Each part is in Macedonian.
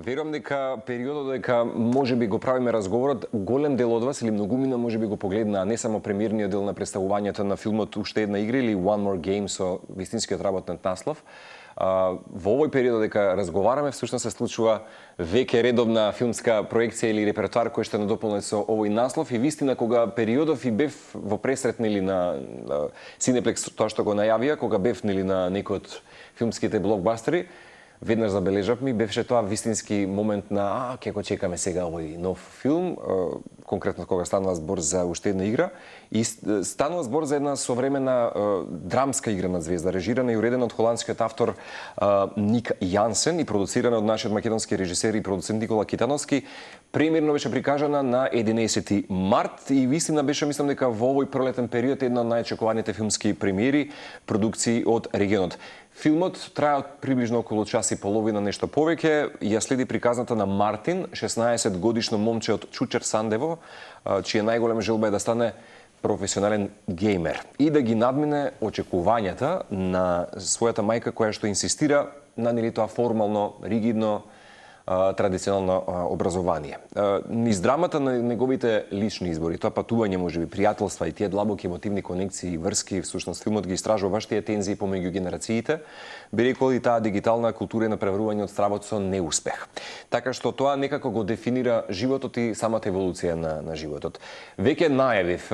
Верувам дека периодот дека можеби го правиме разговорот, голем дел од вас или многумина можеби го погледнаа не само премиерниот дел на представувањето на филмот Уште една игра или One More Game со вистинскиот работен наслов. Во овој период дека разговараме, всушност се случува веќе редовна филмска проекција или репертоар кој што надополнет со овој наслов и вистина кога периодов и бев во пресрет нели на Cineplex, тоа што го најавија, кога бев нели на некој од филмските блокбастери, веднаш забележавме, беше тоа вистински момент на ќе го чекаме сега овој нов филм, конкретно кога станува збор за Уште една игра и станува збор за една современа драмска игра на звезда, режирана и уредена од холандскиот автор Ник Јансен и продуцирана од нашиот македонски режисер и продуцент Никола Китановски. Премиерно беше прикажана на 11 март и вистина беше, мислам дека во овој пролетен период една од најочекуваните филмски премиери, продукции од регионот. Филмот трае приближно околу час и половина, нешто повеќе. Ја следи приказната на Мартин, 16 годишно момче од Чучер Сандево, чија најголема желба е да стане професионален геймер и да ги надмине очекувањата на својата мајка која што инсистира на нели тоа формално, ригидно, традиционално образование. Низ драмата на неговите лични избори, тоа патување, можеби пријателства и тие длабоки емотивни конекции и врски, всушност филмот ги истражува баш тие тензии помеѓу генерациите, бидејќи и таа дигитална култура на преварување од стравот со неуспех. Така што тоа некако го дефинира животот и самата еволуција на животот. Веќе најавив,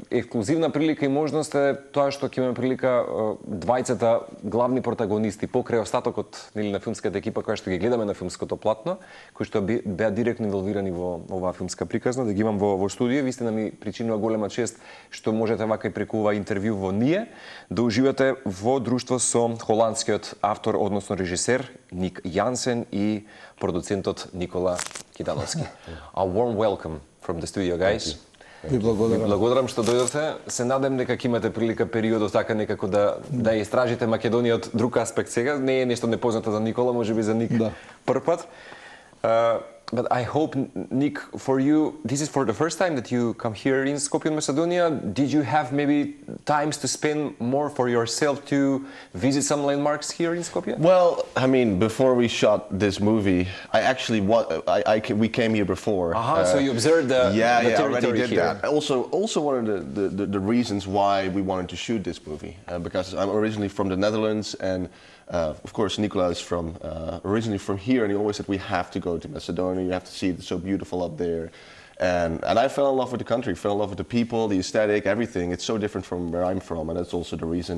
ексклузивна прилика и можност е тоа што ќе имаме прилика двајцата главни протагонисти покрај остатокот нели на филмската екипа која што ги гледаме на филмското платно, кои што беа директно инволвирани во оваа филмска приказна, да ги имам во студио. Вистина ми причинува голема чест што можете вака и преку ова интервју во ние да уживате во друштво со холандскиот автор, односно режисер Ник Јансен и продуцентот Никола Китановски. A warm welcome from the studio, guys. Ви благодарам. Ви благодарам што дојдовте. Се надам дека ќе имате прилика периодот така некако да истражите Македонија од друг аспект сега. Не е нешто непознато за Никола, можеби за Ник прв пат. But I hope, Nick, for you, this is for the first time that you come here in Skopje, Macedonia. Did you have maybe times to spend more for yourself to visit some landmarks here in Skopje? Well, I mean, before we shot this movie, I actually we came here before. So you observed the I territory already did here. that. Also one of the reasons why we wanted to shoot this movie, because I'm originally from the Netherlands, and of course Nicola is from originally from here, and he always said we have to go to Macedonia. You have to see it, it's so beautiful up there. And I fell in love with the country, fell in love with the people, the aesthetic, everything. It's so different from where I'm from, and that's also the reason,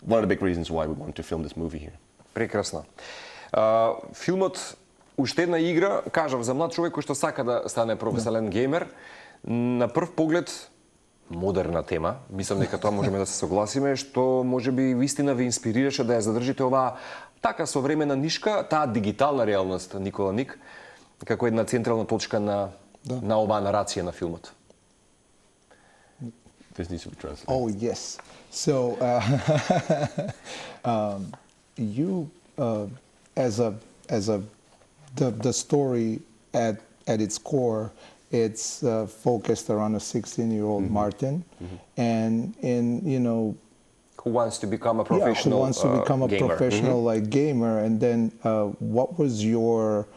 one of the big reasons why we wanted to film this movie here. Прекрасно. Филмот Уште една игра, кажав, за млад човек кој што сака да стане професионален геймер, на прв поглед модерна тема. Мислам дека тоа можеме да се согласиме, што можеби вистина ви инспирираше да ја задржите оваа така современа нишка, таа дигитална реалност, Никола Ник, како една централна точка на оваа нарација на филмот. This needs to be translated. Oh yes. So you the story at its core, it's focused around a 16-year-old Martin, and Who wants to become a professional who wants to become a gamer. professional like gamer, and then what was your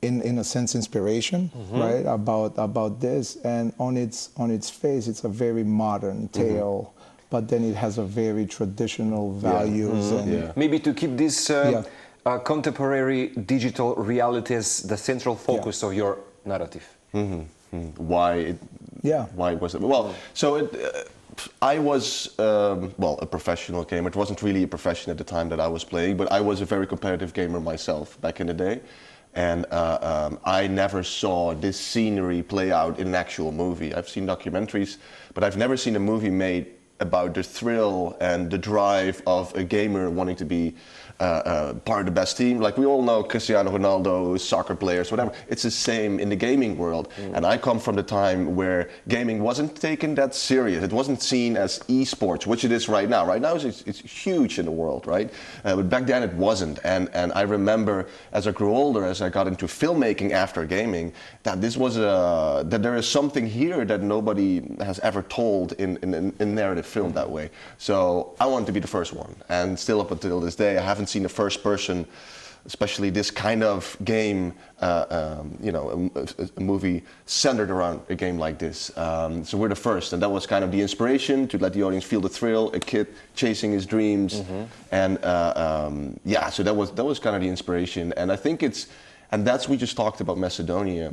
in a sense inspiration, right, about this? And on its face, it's a very modern tale, but then it has a very traditional values. And Maybe to keep this contemporary digital reality as the central focus of your narrative. Why was it? Well, so I was a professional gamer. It wasn't really a profession at the time that I was playing, but I was a very competitive gamer myself back in the day. And I never saw this scenery play out in an actual movie. I've seen documentaries, but I've never seen a movie made about the thrill and the drive of a gamer wanting to be part of the best team. Like we all know Cristiano Ronaldo, soccer players, whatever. It's the same in the gaming world. And I come from the time where gaming wasn't taken that serious. It wasn't seen as esports, which it is right now. Right now it's huge in the world, right? But back then it wasn't. And I remember as I grew older, as I got into filmmaking after gaming, that this was that there is something here that nobody has ever told in narrative film that way. So I wanted to be the first one. And still up until this day, I haven't seen a first person especially this kind of game, you know, a movie centered around a game like this. So we're the first, and that was kind of the inspiration to let the audience feel the thrill, a kid chasing his dreams, and yeah, so that was kind of the inspiration, and I think we just talked about Macedonia.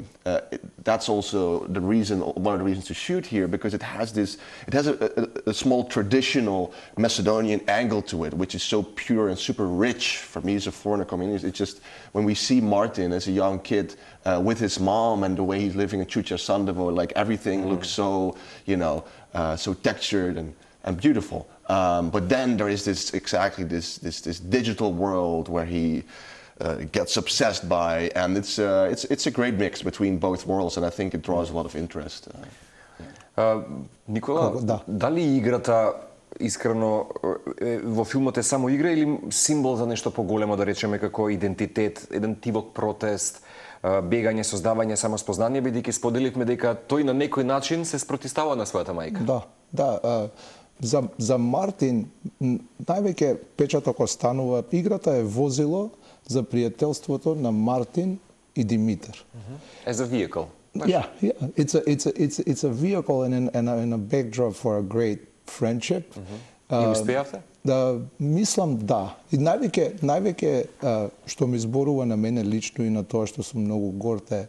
That's also the reason, one of the reasons to shoot here, because it has a small traditional Macedonian angle to it, which is so pure and super rich. For me as a foreigner coming in, it's just when we see Martin as a young kid with his mom and the way he's living in Chucha Sandovo, like everything looks so, you know, so textured and beautiful. But then there is this digital world where he gets obsessed by, and it's a great mix between both worlds, and I think it draws a lot of interest. Никола, дали играта искрено во филмот е само игра или символ за нешто поголемо, да речеме, како идентитет, еден тивок протест, бегање, создавање самоспознание, бидејќи споделивме дека тој на некој начин се спротивстава на својата мајка. Да. За Мартин највеќе печаток останува, играта е возило за пријателството на Мартин и Димитар. As a vehicle. Yeah. It's a vehicle and a backdrop for a great friendship. И успеавте? Да, мислам да. И највеќе што ми зборува на мене лично и на тоа што сум многу горд е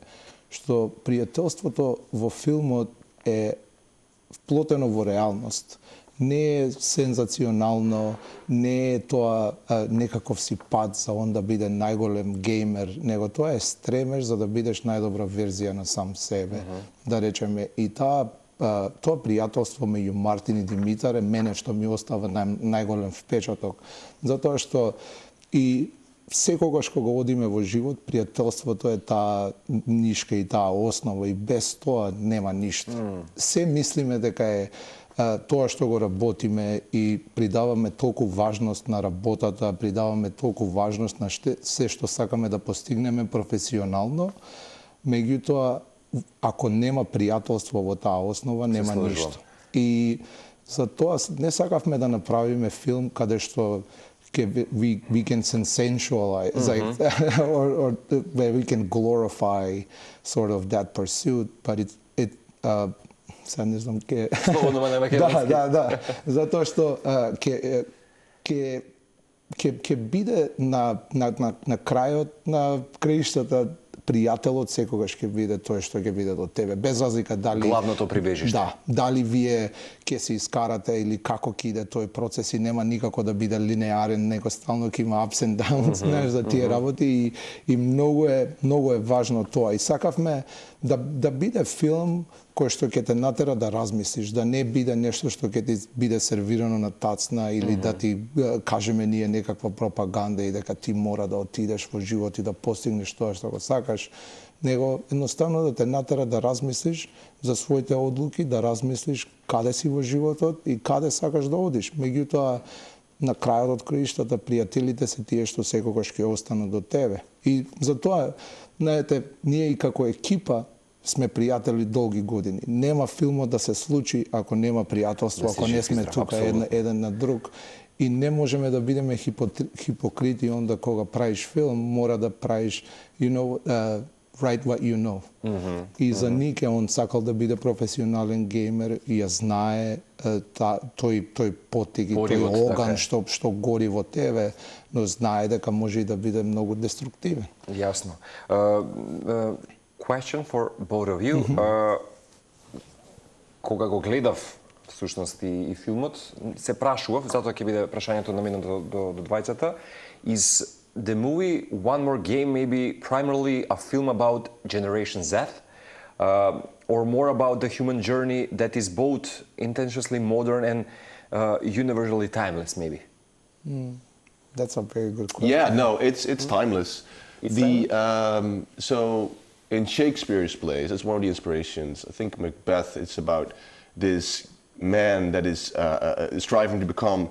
што пријателството во филмот е вплотено во реалност. Не е сензационално, не е тоа некаков си пат за он да биде најголем геймер, него тоа е стремеж за да бидеш најдобра верзија на сам себе. Да речеме, и тоа пријателство меѓу Мартин и Димитар е мене што ми остава најголем впечаток. Затоа што и секогаш кога одиме во живот, пријателството е таа нишка и таа основа, и без тоа нема ништо. Се мислиме дека е тоа што го работиме и придаваме толку важност на работата, придаваме толку важност на се што сакаме да постигнеме професионално, меѓутоа, ако нема пријателство во таа основа, нема ништо. И за тоа не сакавме да направиме филм каде што we can sensationalize, or where we can glorify sort of that pursuit, but sad ne znam ke... Slobodno na makedonski. Da. Zato što ke биде на крајот на краиштата пријателот секогаш ќе биде тој што ќе биде до тебе, без разлика дали главното прибежиште. Да, дали вие ќе се искарате или како ќе иде тој процес, и нема никако да биде линеарен, него стално ќе има ups and downs, знаеш, за тие работи, и многу е важно тоа. И сакавме да биде филм кој што ќе те натера да размислиш, да не биде нешто што ќе ти биде сервирано на тацна или да ти кажеме ние некаква пропаганда и дека ти мора да отидеш во живот и да постигнеш тоа што го сакаш, него едноставно да те натера да размислиш за своите одлуки, да размислиш каде си во животот и каде сакаш да одиш. Меѓутоа, на крајот од краиштата пријателите се тие што секогаш ќе останат до тебе. И затоа, знаете, ние и како екипа сме пријатели долги години. Нема филмот да се случи ако нема пријателство, ако не сме тука еден на друг. И не можеме да бидеме хипокрити онда кога правиш филм, мора да правиш, write what you know. И за Нике, он сакал да биде професионален геймер и ја знае тој потик и тој оган што гори во тебе, но знае дека може и да биде многу деструктивен. Јасно. Question for both of you. Кога го гледав всушност и филмот, се прашував, затоа ќе биде прашањето наменето до двајцата, is the movie One More Game maybe primarily a film about Generation Z, or more about the human journey that is both intensely modern and universally timeless maybe? That's a very good question. Yeah, no, it's timeless. So in Shakespeare's plays, it's one of the inspirations. I think Macbeth, it's about this man that is striving to become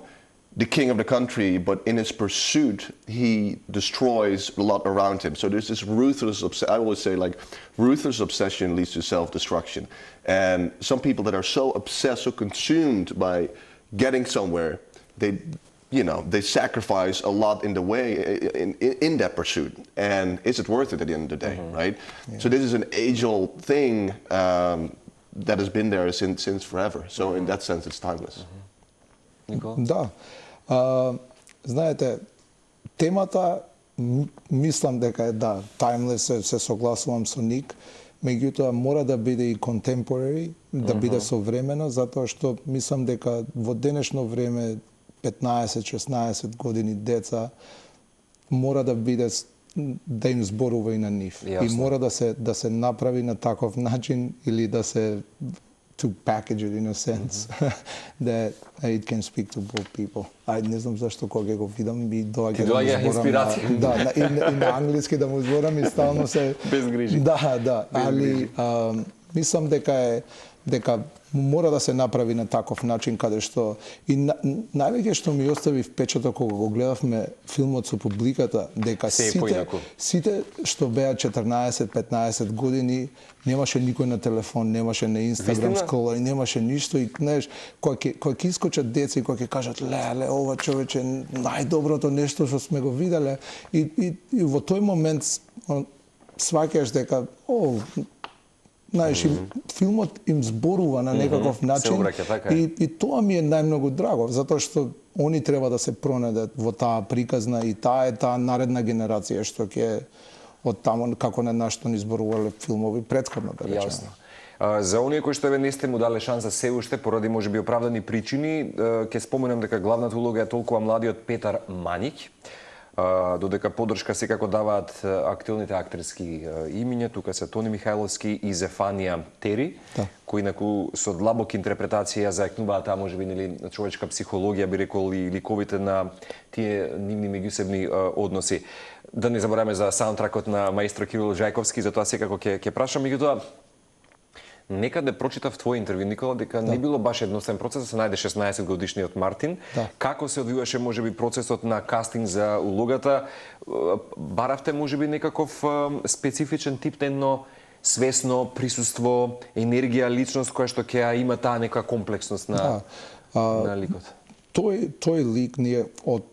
the king of the country, but in his pursuit, he destroys a lot around him. So there's this ruthless I always say, like, ruthless obsession leads to self-destruction. And some people that are so obsessed, so consumed by getting somewhere, they you know, they sacrifice a lot in the way, in that pursuit. And is it worth it at the end of the day, right? Yeah. So this is an age-old thing that has been there since forever. So in that sense, it's timeless. Да. Знаете, темата, мислам дека е, да, timeless, се согласувам со Ник, меѓутоа мора да биде и contemporary, да биде современо, затоа што мислам дека во денешно време 15-16 години деца мора да биде да им зборува и на нив. И мора да се направи на таков начин или да се to package it in a sense that it can speak to both people. Не знам зашто кога го видам би доаѓа инспирација. Да, и на англиски да му зборам и стално се без грижи. Да, али мислам дека мора да се направи на таков начин каде што и највеќе што ми остави впечаток кога го гледавме филмот со публиката дека сите што беа 14-15 години немаше никој на телефон, немаше на Инстаграм скрола и немаше ништо и знаеш кога ќе искочат деца и кога ќе кажат леле ова човече најдоброто нешто што сме го виделе и во тој момент сваќаш дека знаеш, филмот им зборува на некаков начин и тоа ми е најмногу драго, затоа што они треба да се пронедат во таа приказна и таа е таа наредна генерација што ќе од таму како на нашто ни зборувале филмови претходно да речеме. За оние кои што еве не сте му дале шанса се уште поради можеби оправдани причини, ќе споменам дека главната улога е толкова младиот Петар Мањик. Додека поддршка секако даваат актуелните актерски имиња, тука се Тони Михајловски и Зефанија Тери, кои инаку со длабока интерпретација зајакнуваат таа можеби нели човечка психологија, би рекол и ликовите на тие нивни меѓусебни односи. Да не забораваме за саундтракот на маестро Кирил Жајковски, за тоа секако ќе прашам, меѓутоа некаде прочитав твој интервју, Никола, дека не било баш едноставен процес да се најде 16 годишниот Мартин. Како се одвиваше можеби процесот на кастинг за улогата? Баравте можеби некаков специфичен тип едно свесно присуство, енергија, личност која што ќе има таа нека комплексност на ликот? Тој лик ние од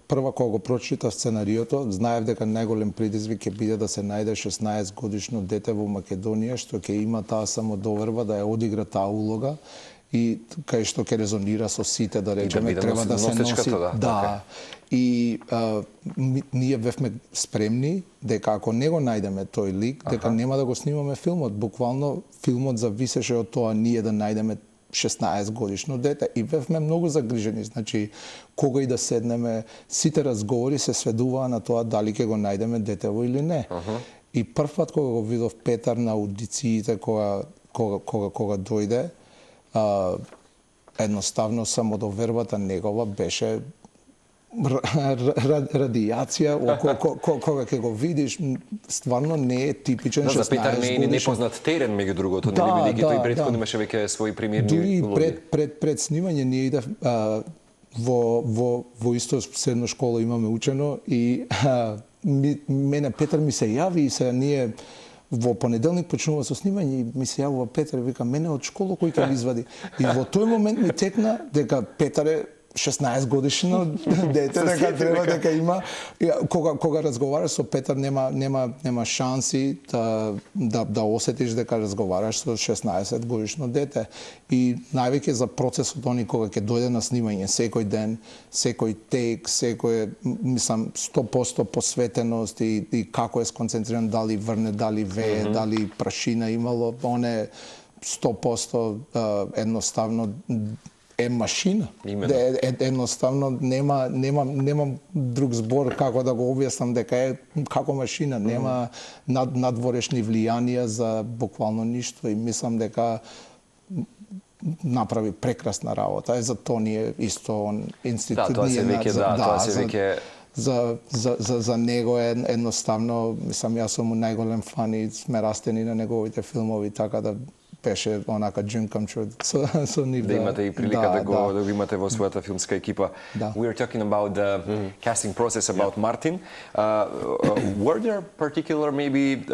прва кога го прочитав сценариото, знаев дека најголем предизвик ќе биде да се најде 16 годишно дете во Македонија што ќе има таа самодоверба да ја одигра таа улога и кај што ќе резонира со сите, да речеме, треба да се носи. Да. И ние бевме спремни дека ако не го најдеме тој лик, дека нема да го снимаме филмот. Буквално филмот зависеше од тоа ние да најдеме 16 годишно дете и бевме многу загрижени, значи кога и да седнеме, сите разговори се сведуваа на тоа дали ќе го најдеме детево или не. И првпат кога го видов Петар на аудициите кога дојде, едноставно самодовербата негова беше радијација, кога ќе го видиш, стварно не е типичен 16 годишен. За Петар не е непознат терен, меѓу другото, нели бидејќи тој претходно имаше веќе свои премиерни улоги. Дури пред снимање ние идев во исто средна школа имаме учено и мене Петар ми се јави и се ние во понеделник почнува со снимање и ми се јавува Петар и вика мене од школа кој ќе ми извади. И во тој момент ми текна дека Петар е 16 годишно дете, дека треба дека има. Кога разговараш со Петар нема шанси да осетиш дека разговараш со 16 годишно дете. И највеќе за процесот они кога ќе дојде на снимање секој ден, секој тек, мислам 100% посветеност и како е сконцентриран, дали врне, дали вее, дали прашина имало, оне 100% едноставно е машина. Едноставно нема друг збор како да го објаснам дека е како машина, нема надворешни влијанија за буквално ништо и мислам дека направи прекрасна работа. За тоа ние исто институт тоа се веќе за него е едноставно, мислам јас сум најголем фан и сме растени на неговите филмови, така да беше онака dream come true со нив да имате и прилика да го имате во својата филмска екипа. Да. We are talking about the casting process about Martin. Were there particular maybe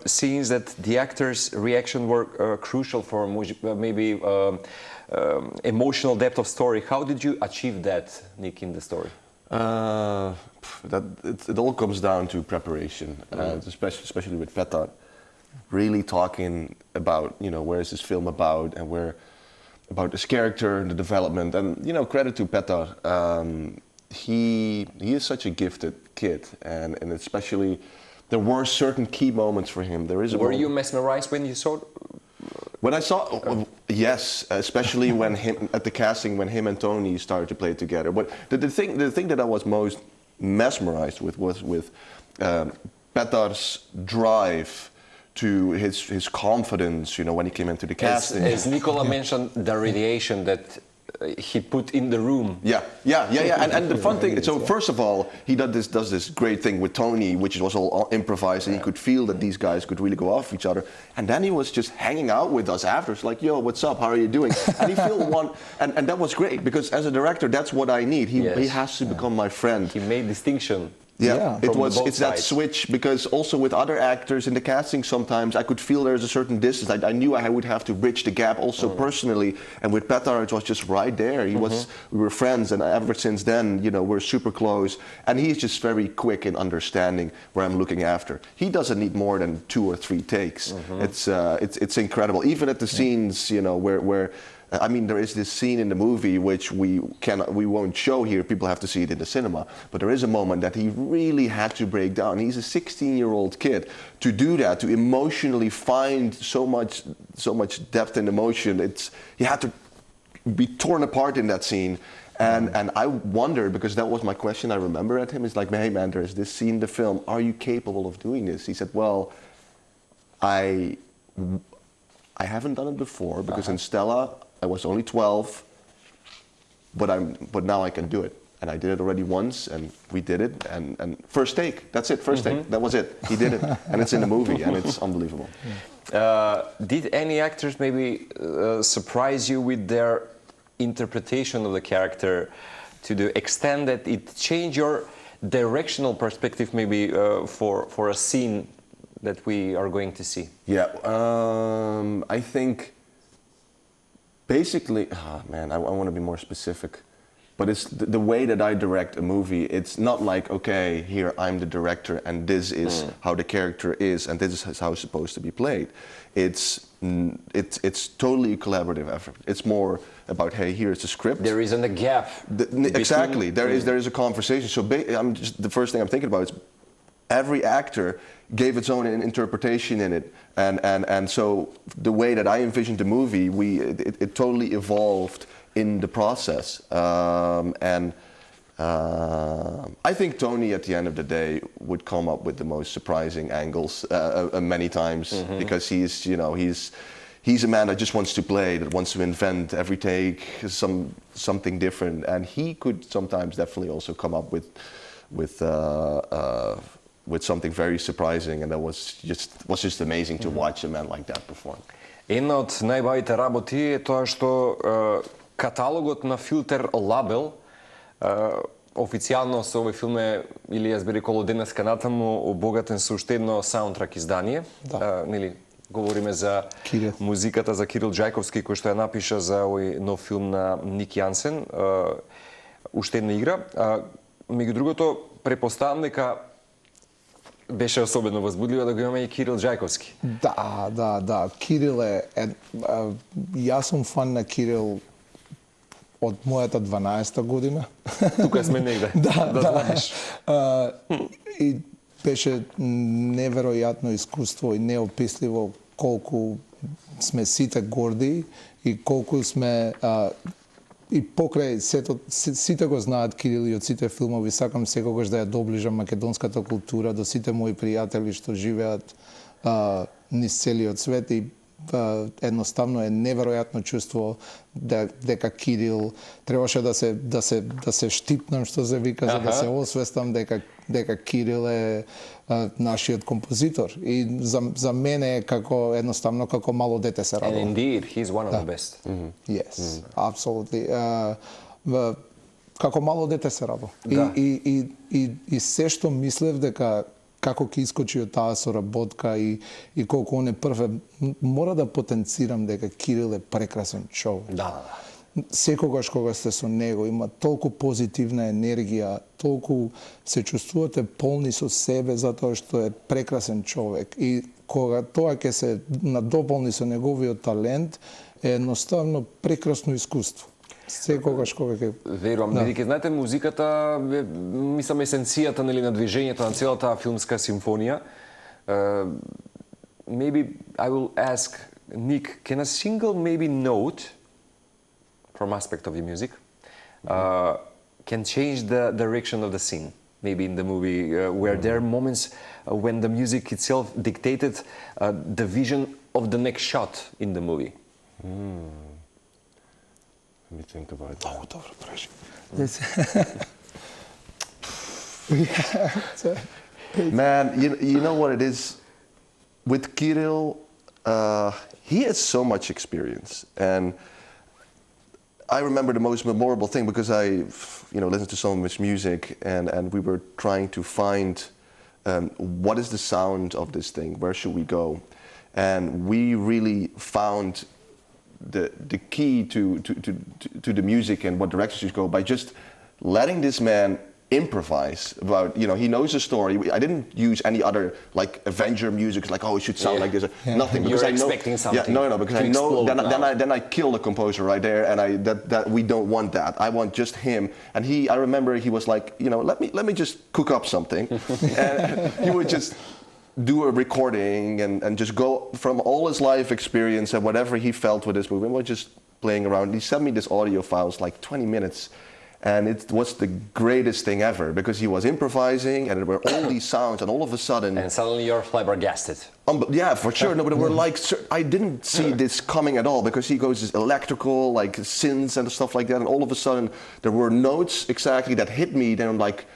scenes that the actors' reaction were crucial for maybe emotional depth of story? How did you achieve that, Nick, in the story? It all comes down to preparation, especially with Petar. Really talking about, where is this film about, and about his character and the development. And, credit to Petar. He is such a gifted kid, and especially there were certain key moments for him. Were you mesmerized when you saw? When I saw, yes, especially when at the casting when him and Tony started to play together. But the thing that I was most mesmerized with was with Petar's drive to his confidence, when he came into the casting. As Nicola mentioned, the radiation that he put in the room. Yeah. And the fun thing, so first of all, he does this great thing with Tony, which was all improvised, and he could feel that these guys could really go off each other. And then he was just hanging out with us after. It's like, yo, what's up? How are you doing? And he felt and that was great, because as a director, that's what I need. He has to become my friend. He made distinction. Yeah, it's that switch, because also with other actors in the casting sometimes I could feel there's a certain distance. I knew I would have to bridge the gap also personally, and with Petar it was just right there. We were friends, and ever since then, we're super close, and he's just very quick in understanding where I'm looking after. He doesn't need more than 2 or 3 takes. It's incredible. Even at the scenes, where I mean, there is this scene in the movie which we won't show here. People have to see it in the cinema. But there is a moment that he really had to break down. He's a 16-year-old kid. To do that, to emotionally find so much depth and emotion, he had to be torn apart in that scene. And I wondered, because that was my question I remember at him, is like, hey man, there is this scene in the film. Are you capable of doing this? He said, well, I haven't done it before, because in Stella, I was only 12, but now I can do it. And I did it already once, and we did it, and first take, that's it, first take, that was it. He did it, and it's in the movie, and it's unbelievable. Did any actors maybe surprise you with their interpretation of the character to the extent that it changed your directional perspective maybe for a scene that we are going to see? Yeah, I think basically, I want to be more specific, but it's the way that I direct a movie. It's not like, okay, here I'm the director and this is how the character is and this is how it's supposed to be played. It's totally a collaborative effort. It's more about, hey, here's the script. There isn't a gap. Exactly. There is a conversation. So the first thing I'm thinking about is every actor gave its own interpretation in it, and so the way that I envisioned the movie, it totally evolved in the process. I think Tony, at the end of the day, would come up with the most surprising angles many times, because he's a man that just wants to play, that wants to invent every take something different, and he could sometimes definitely also come up with something very surprising, and that was just amazing to watch a man like that perform. Една од најбавите работи е тоа што каталогот на Filter Label официјално со овој филм е, или јас би рекол, од денеска натаму обогатен со уште едно саундтрак издание. Нели говориме за музиката за Кирил Джајковски, кој што ја напиша за овој нов филм на Ник Јансен, уште една игра. Меѓу другото, препоставам дека беше особено возбудливо да го имаме и Кирил Джајковски. Да. Кирил е... Јас сум фан на Кирил од мојата 12-та година. Тука сме негде, да знаеш. И беше неверојатно искуство и неописливо колку сме сите горди и колку сме... И покрај сите го знаат Кирил и од сите филмови, сакам секогаш да ја доближам македонската култура до сите мои пријатели што живеат низ целиот свет, и едноставно е неверојатно чувство дека Кирил требаше да се штипнам, што се вика, за да се освестам дека дека Кирил е нашиот композитор и за мене е како едноставно како мало дете се радува. And indeed, he's one of the best. Yes, absolutely. Како мало дете се радува. Да. И се што мислев дека како ќе искочи од таа соработка и колку он е прв, мора да потенцирам дека Кирил е прекрасен човек. Да. Секогаш кога сте со него, има толку позитивна енергија, толку се чувствувате полни со себе затоа што е прекрасен човек. И кога тоа ќе се надополни со неговиот талент, е едноставно прекрасно искуство. Секогаш кога ќе... Верувам, бидејќи знаете музиката, мислам есенцијата нели на движењето на целата филмска симфонија. Maybe I will ask Nick, can a single maybe note from aspect of the music can change the direction of the scene, maybe in the movie, where there are moments when the music itself dictated the vision of the next shot in the movie. Let me think about that. Много добро прашање. Man, you know what it is? With Kirill, he has so much experience. And I remember the most memorable thing because I listened to some of his music and we were trying to find what is the sound of this thing, where should we go? And we really found the key to the music and what direction should go by just letting this man improvise about, he knows the story. I didn't use any other like Avenger music, like, oh, it should sound like this. Nothing. Because You're I know, expecting something. No, because I know, then I kill the composer right there, and that we don't want that. I want just him. And I remember he was like, let me just cook up something. And he would just do a recording and just go from all his life experience and whatever he felt with this movie. And we're just playing around. He sent me this audio files, like 20 minutes. And it was the greatest thing ever because he was improvising and there were all these sounds and all of a sudden... And suddenly you're flabbergasted. Yeah, for sure. No, but we're like, I didn't see this coming at all because he goes this electrical, like synths and stuff like that. And all of a sudden there were notes exactly that hit me. Then I'm like,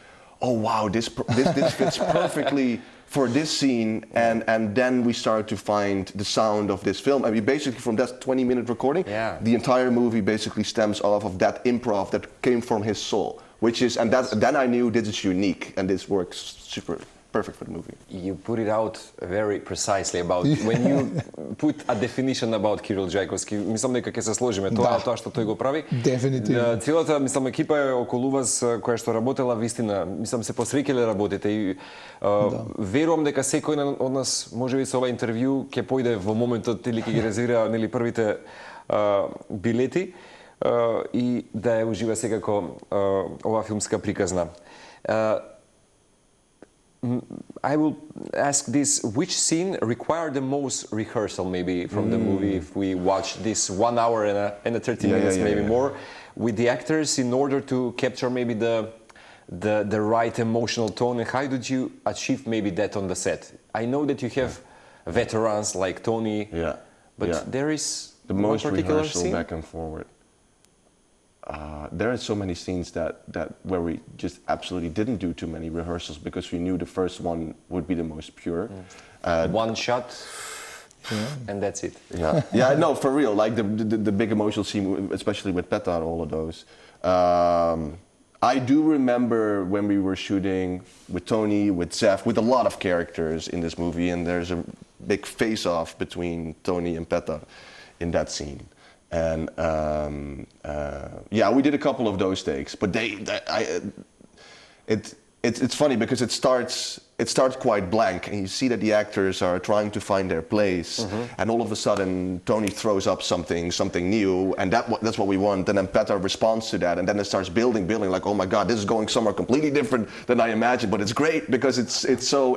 oh wow, this fits perfectly for this scene, and then we started to find the sound of this film. I mean, basically from that 20-minute recording, the entire movie basically stems off of that improv that came from his soul, then I knew this is unique and this works super perfect for the movie. You put it out very precisely about when you put a definition about Kirill Джајковски. Мислам дека ќе се сложиме тоа што тој го прави. Дефинитивно. Целата, мислам, екипа е околу вас која што работела вистина, мислам се посреќиле работите и верувам дека секој од нас можеби со ова интервју ќе појде во моментот или ќе ги резервира нели првите билети и да ја ужива секако ова филмска приказна. I will ask this, which scene required the most rehearsal maybe from the movie if we watch this 1 hour and 30 minutes more with the actors in order to capture maybe the right emotional tone, and how did you achieve maybe that on the set? I know that you have veterans like Tony, but there is the most rehearsal scene? Back and forward. There are so many scenes that where we just absolutely didn't do too many rehearsals because we knew the first one would be the most pure. One shot, and that's it. Yeah, no, for real. Like the big emotional scene, especially with Petar, all of those. I do remember when we were shooting with Tony, with Zef, with a lot of characters in this movie, and there's a big face-off between Tony and Petar in that scene. And we did a couple of those takes, but it's funny because it starts quite blank, and you see that the actors are trying to find their place, and all of a sudden Tony throws up something new, and that's what we want. And then Petar responds to that, and then it starts building, like, oh my God, this is going somewhere completely different than I imagined, but it's great because it's so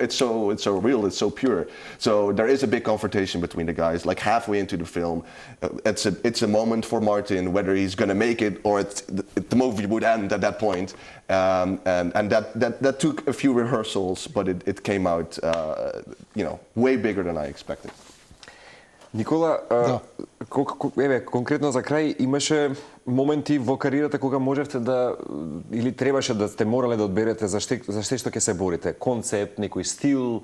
real, it's so pure. So there is a big confrontation between the guys. Like halfway into the film, it's a moment for Martin whether he's going to make it or the movie would end at that point, and that took a few rehearsals, but it came out, way bigger than I expected. Никола, Еве, конкретно за крај, имаше моменти во кариерата кога можевте да, или требаше да сте морале да одберете за што ќе се борите? Концепт, некој стил,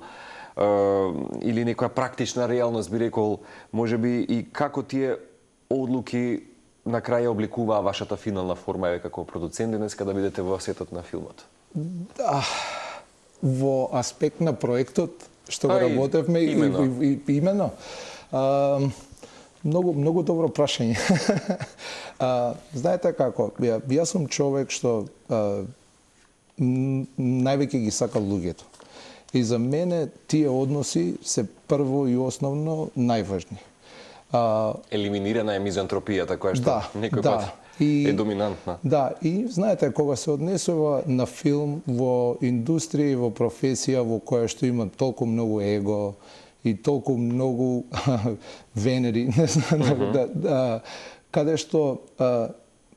или некоја практична реалност, би рекол, можеби, и како тие одлуки на крај обликуваа вашата финална форма, еве, како продуцент денеска да бидете во светот на филмот? Во аспект на проектот, што го работевме, именно. Многу добро прашање. Знаете како, јас сум човек што највеќе ги сакал луѓето. И за мене тие односи се прво и основно најважни. Елиминирана е мизантропијата која што некој пат е доминантна. Да, и знаете, кога се однесува на филм во индустрија и во професија во која што има толку многу его и толку многу венери, не знам, каде што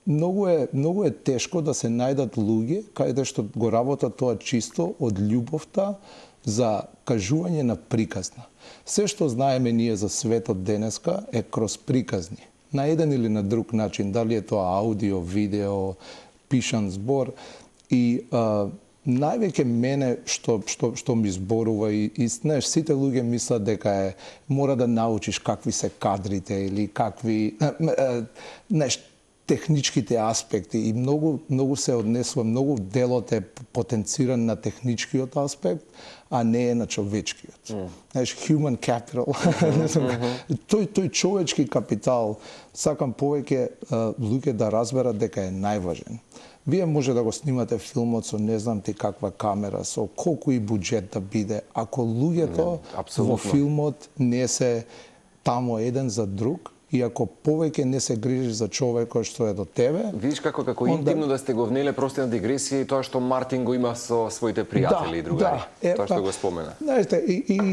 многу е тешко да се најдат луѓе каде што го работат тоа чисто од љубовта за кажување на приказна. Се што знаеме ние за светот денеска е кроз приказни. На еден или на друг начин, дали е тоа аудио, видео, пишан збор. И највеќе мене што ми зборува и знаеш, сите луѓе мислат дека мора да научиш какви се кадрите или какви знаеш, техничките аспекти и многу се однесува, многу делот е потенциран на техничкиот аспект, а не е на човечкиот. Знаеш, human capital. Тој човечки капитал, сакам повеќе луѓе да разберат дека е најважен. Вие може да го снимате филмот со не знам ти каква камера, со колку и буџет да биде, ако луѓето во филмот не се тамо еден за друг, и ако повеќе не се грижиш за човекот што е до тебе... Видиш како интимно да сте го внеле просто на дигресија и тоа што Мартин го има со своите пријатели и другари. Тоа што го спомена. Знаете, и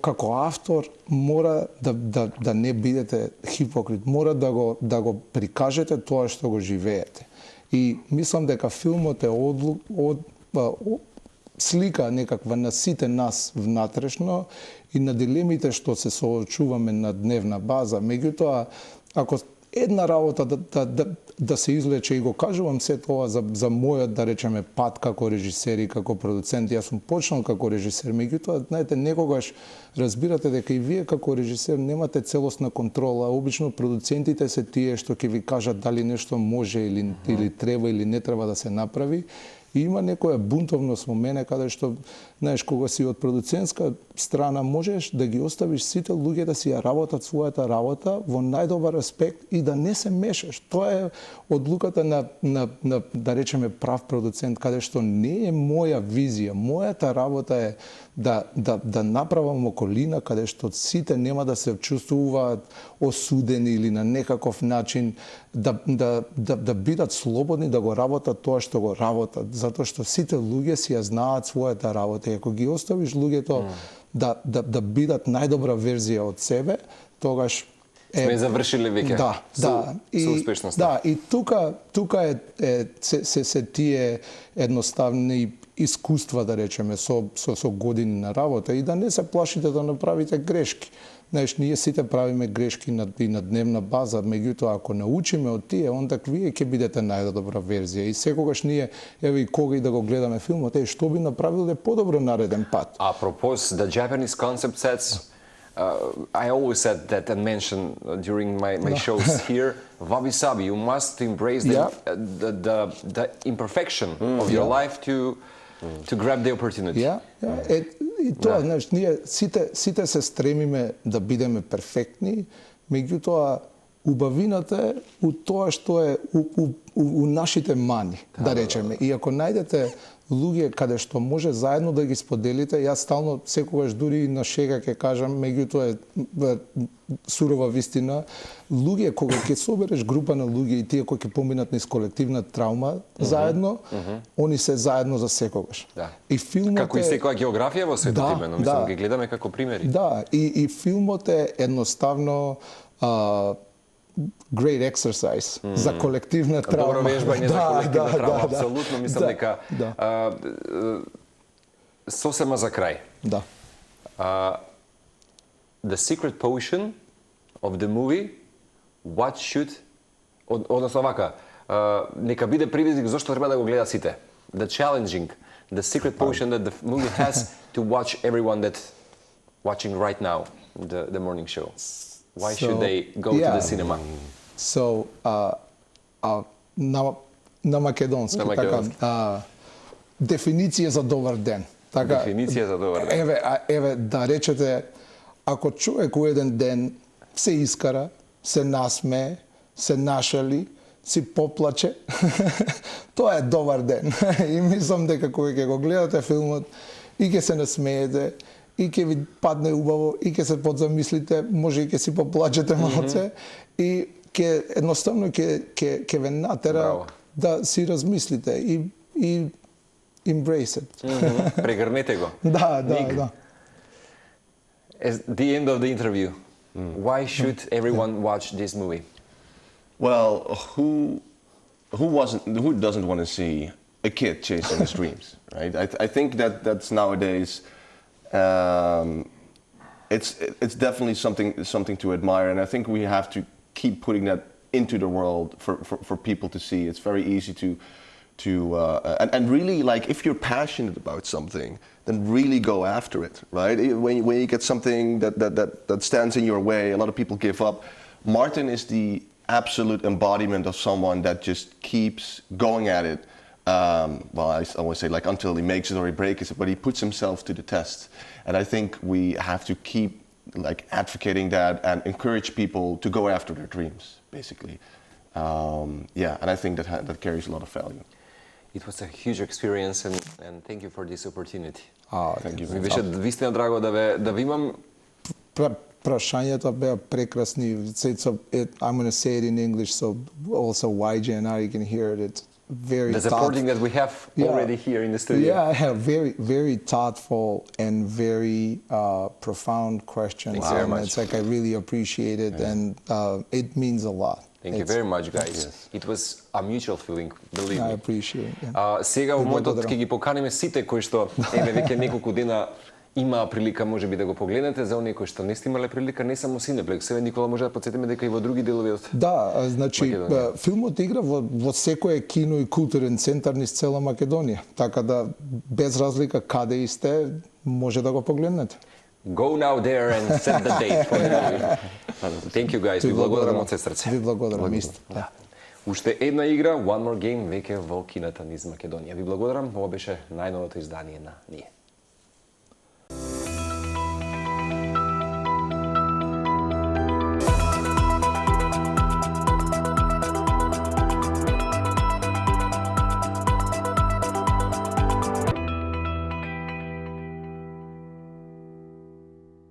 како автор мора да не бидете хипокрит, мора да го прикажете тоа што го живеете. И мислам дека филмот е слика некаква на сите нас внатрешно и на дилемите што се соочуваме на дневна база. Меѓутоа, ако една работа да се излече, и го кажувам се тоа за мојот, да речеме, пат како режисер и како продуцент, јас сум почнал како режисер, меѓутоа, знаете, некогаш разбирате дека и вие како режисер немате целосна контрола. Обично продуцентите се тие што ќе ви кажат дали нешто може или треба или не треба да се направи. И има некоја бунтовност во мене каде што, знаеш, кога си од продуцентска страна можеш да ги оставиш сите луѓе да си ја работат својата работа во најдобар аспект и да не се мешаш. Тоа е одлуката на да речеме прав продуцент, каде што не е моја визија. Мојата работа е да направам околина каде што сите нема да се чувствуваат осудени или на некаков начин да бидат слободни да го работат тоа што го работат, затоа што сите луѓе си ја знаат својата работа. И ако ги оставиш луѓето да бидат најдобра верзија од себе, тогаш сме завршиле веќе со успешноста. Да, и тука се тие едноставни искуства, да речеме, со години на работа и да не се плашите да направите грешки. Знаеш, ние сите правиме грешки и на дневна база, меѓутоа ако научиме од тие, онда вие ќе бидете најдобра верзија. И секогаш ние, еве и кога и да го гледаме филмот, што би направиле подобро нареден пат. Apropos, the Japanese concept sets, I always said that and mentioned during my shows here, wabi-sabi, you must embrace the imperfection of your life to grab the opportunity. И тоа, знаеш, ние сите се стремиме да бидеме перфектни, меѓутоа убавината е у тоа што е у нашите мани, да речеме. И ако најдете луѓе каде што може заедно да ги споделите, јас стално секогаш дури на шега ќе кажам, меѓутоа е сурова вистина, луѓе кога ќе собереш група на луѓе и тие кои ќе поминат низ колективна траума заедно, они се заедно за секогаш. И филмот како и секоја географија во светот именно, мислам ги гледаме како примери. Да, и филмот е едноставно great exercise за колективна траума. Добро вежбање за колективна траума, апсолутно мислам дека сосема за крај. Да. The secret potion of the movie, what should, односно вака, нека биде предизвик зошто треба да го гледа сите. The challenging, the secret potion that the movie has to watch everyone that watching right now the morning show. Why should they go to the cinema? So, на македонски, така, дефиниција за добар ден. Така, Дефиниција за добар ден. Еве, да речете, ако човек у еден ден се искара, се насмее, се нашали, си поплаче, тоа е добар ден. И мислам дека кога ќе го гледате филмот и ќе се насмеете, и ќе ви падне убаво, и ќе се подзамислите, може и ќе си поплачете малце, и ќе едноставно ќе ве натера да си размислите и embrace it. Прегрнете го. Да. At the end of the interview, why should everyone watch this movie? Well, who doesn't want to see a kid chasing his dreams, right? I think that's nowadays, it's definitely something to admire, and I think we have to keep putting that into the world for people to see. It's very easy and really, like, if you're passionate about something, then really go after it, right? When you get something that stands in your way, a lot of people give up. Martin is the absolute embodiment of someone that just keeps going at it. Well, I always say, like, until he makes it or he breaks it, but he puts himself to the test. And I think we have to keep, like, advocating that and encourage people to go after their dreams, basically. Yeah, and I think that carries a lot of value. It was a huge experience, and thank you for this opportunity. Thank you. Ми беше вистина драго да ви имам. Прашањата беа прекрасни. I'm going to say it in English, so also YJ and I can hear it. It's very the supporting that we have already here in the studio. Yeah, I have very, very thoughtful and very profound questions. Thanks very much. It's like I really appreciate it, and it means a lot. Thank you very much, guys. Yes. It was a mutual feeling, believe me. I appreciate it. Yeah. Сега во моментот ќе ги поканиме сите кои што веќе неколку дена имаа прилика можеби да го погледнете, за оние кои што не сте имале прилика, не само Cineplex. Сега Никола може да потсетиме дека и во други делови од значи филмот игра во секое кино и културен центар низ цела Македонија. Така да без разлика каде и сте, може да го погледнете. Go now there and set the date for the movie. Thank you, guys. Ви благодарам од се срце. Ви благодарам исто. Уште една игра, One More Game, веќе во кината низ Македонија. Ви благодарам. Ова беше најновото издание на Ние.